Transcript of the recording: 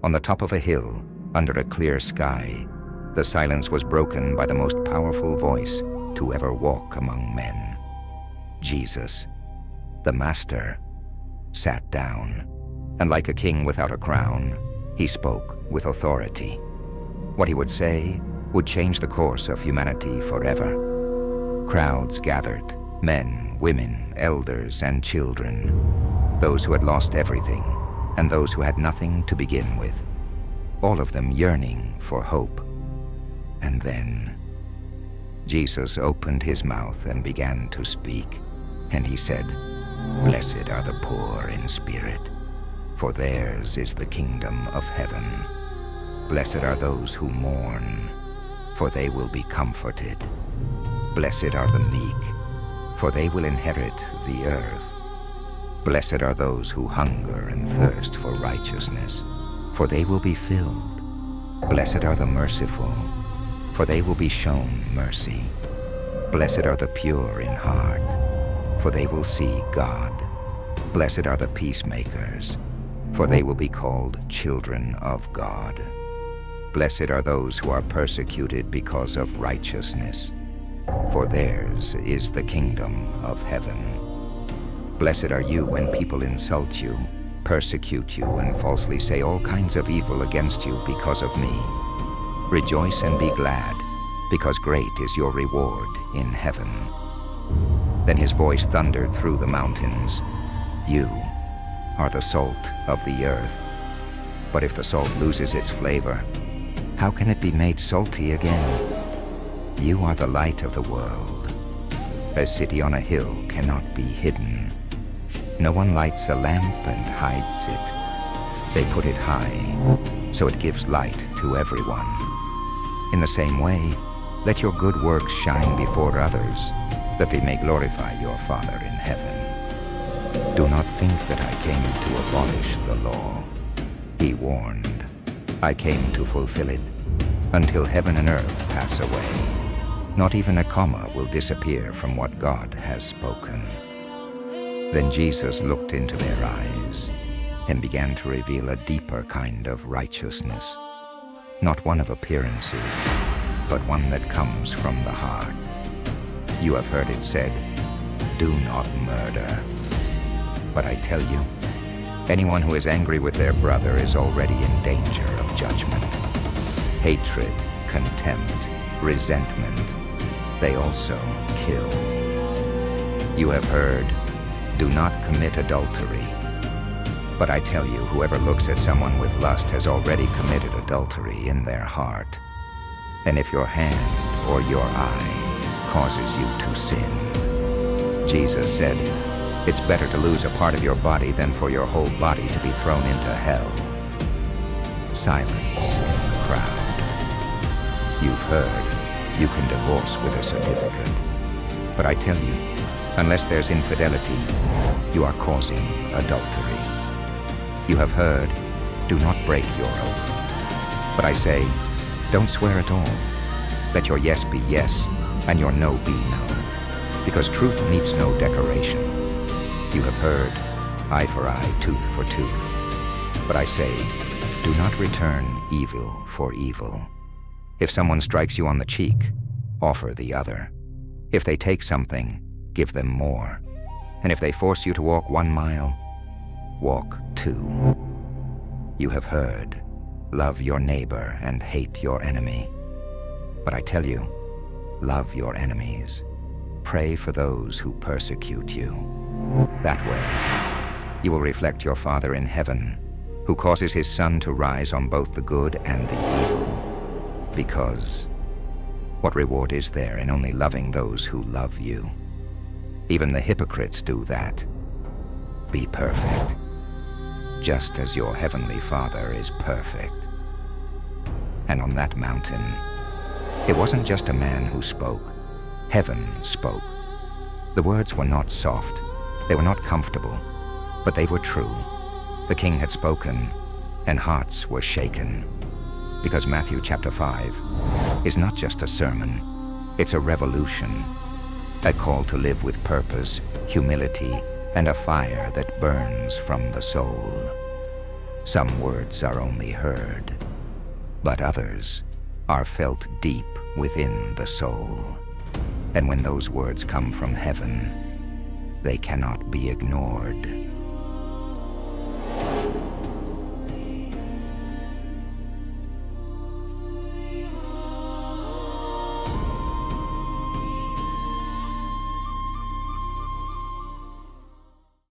on the top of a hill, under a clear sky, the silence was broken by the most powerful voice to ever walk among men. Jesus, the Master, sat down, and like a king without a crown, he spoke with authority. What he would say would change the course of humanity forever. Crowds gathered, men, women, elders, and children, those who had lost everything, and those who had nothing to begin with, all of them yearning for hope. And then Jesus opened his mouth and began to speak, and he said, "Blessed are the poor in spirit, for theirs is the kingdom of heaven. Blessed are those who mourn, for they will be comforted. Blessed are the meek, for they will inherit the earth. Blessed are those who hunger and thirst for righteousness, for they will be filled. Blessed are the merciful, for they will be shown mercy. Blessed are the pure in heart, for they will see God. Blessed are the peacemakers, for they will be called children of God. Blessed are those who are persecuted because of righteousness, for theirs is the kingdom of heaven. Blessed are you when people insult you, persecute you, and falsely say all kinds of evil against you because of me. Rejoice and be glad, because great is your reward in heaven." Then his voice thundered through the mountains, "You are the salt of the earth. But if the salt loses its flavor, how can it be made salty again? You are the light of the world. A city on a hill cannot be hidden. No one lights a lamp and hides it. They put it high, so it gives light to everyone. In the same way, let your good works shine before others, that they may glorify your Father in heaven. Do not think that I came to abolish the law," he warned. "I came to fulfill it. Until heaven and earth pass away, not even a comma will disappear from what God has spoken." Then Jesus looked into their eyes and began to reveal a deeper kind of righteousness, not one of appearances, but one that comes from the heart. You have heard it said, "Do not murder." But I tell you, anyone who is angry with their brother is already in danger of judgment. Hatred, contempt, resentment, they also kill. You have heard, "Do not commit adultery." But I tell you, whoever looks at someone with lust has already committed adultery in their heart. And if your hand or your eye causes you to sin, Jesus said, "It's better to lose a part of your body than for your whole body to be thrown into hell." Silence in the crowd. You've heard, you can divorce with a certificate. But I tell you, unless there's infidelity, you are causing adultery. You have heard, "Do not break your oath." But I say, don't swear at all. Let your yes be yes, and your no be no, because truth needs no decoration. You have heard, eye for eye, tooth for tooth. But I say, do not return evil for evil. If someone strikes you on the cheek, offer the other. If they take something, give them more. And if they force you to walk 1 mile, walk 2. You have heard, love your neighbor and hate your enemy. But I tell you, love your enemies. Pray for those who persecute you. That way, you will reflect your Father in heaven, who causes his sun to rise on both the good and the evil. Because what reward is there in only loving those who love you? Even the hypocrites do that. Be perfect, just as your heavenly Father is perfect. And on that mountain, it wasn't just a man who spoke. Heaven spoke. The words were not soft, they were not comfortable, but they were true. The King had spoken, and hearts were shaken. Because Matthew chapter 5 is not just a sermon, it's a revolution. A call to live with purpose, humility, and a fire that burns from the soul. Some words are only heard, but others are felt deep within the soul. And when those words come from heaven, they cannot be ignored.